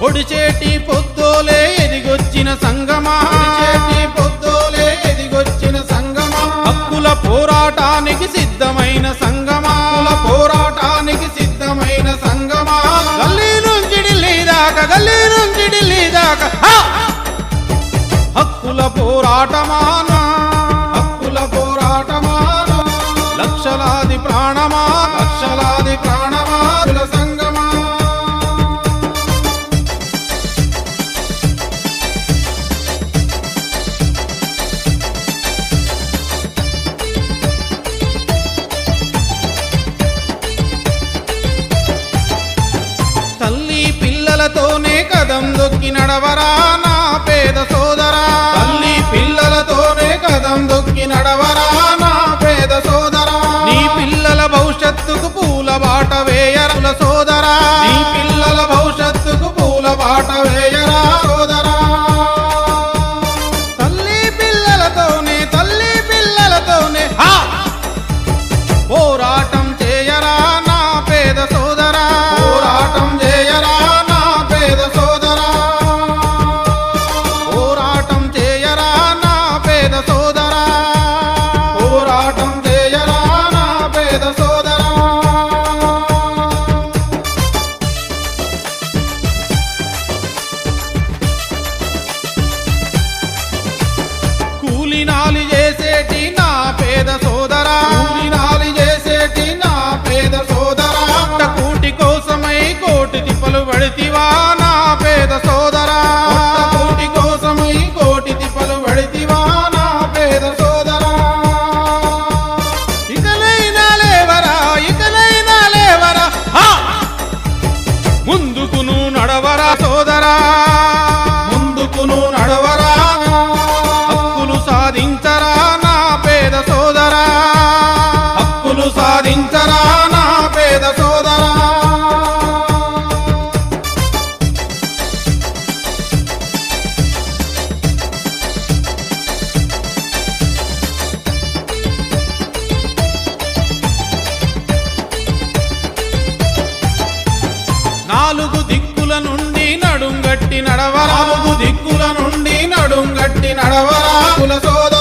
ఒడిచేటి పొద్దోలే ఎదిగొచ్చిన సంగమా, ఒడిచేటి పొద్దోలే ఎదిగొచ్చిన సంగమా, హక్కుల పోరాటానికి సిద్ధమైన సంగమా, హక్కుల పోరాటానికి సిద్ధమైన సంగమా, గల్లీ నుంచి ఢిల్లీ దాకా, గల్లీ నుంచి ఢిల్లీ దాకా హక్కుల పోరాటమానా, హక్కుల పోరాటమానా, లక్షలాది ప్రాణమా, లక్షలాది ప్రాణమా సంగమా. తల్లి పిల్లలతోనే కదం దొక్కి నడవరా నా పేద సోదరా, తల్లి పిల్లలతోనే కదం దొక్కి నడవరా నా పేద సోదరా, నీ పిల్లల భవిష్యత్తుకు పూల బాట వేయరా సోదరా, నీ పిల్లల భవిష్యత్తుకు పూల బాట వేయరా సోదరా. తల్లి పిల్లలతోనే, తల్లి పిల్లలతోనే పోరాటం చేయరా నా పేద సోదరా, పోరాటం చేయరా నా పేద సోదరా, పోరాటం చేయరా నా పేద సోదరా, పోరాటం చేయరా నా పేద సోదరా. కూలినాలి చేసేటి నా పేద సోదరా, కూలినాలి చేసేటి నా పేద సోదరా, కూటి కోసమై కోటి తిప్పలు పడితివా నా పేద సోదరా, కూటి కోసమై కోటి తిప్పలు పడితివా నా పేద సోదరా. ఇకనైనా లేవరా, ఇకనైనా లేవరా, ముందుకును నడవరా సోదరా, ముందుకును నడవరా, హక్కులు సాధించరా నా పేద సోదరా, హక్కులు సాధించరా నా పేద సోదరా. నాలుగు దిక్కుల నుండి నడుంగట్టి నడవరా, నాలుగు దిక్కుల నుండి నడుంగట్టి నడవరా కుల సోదరా.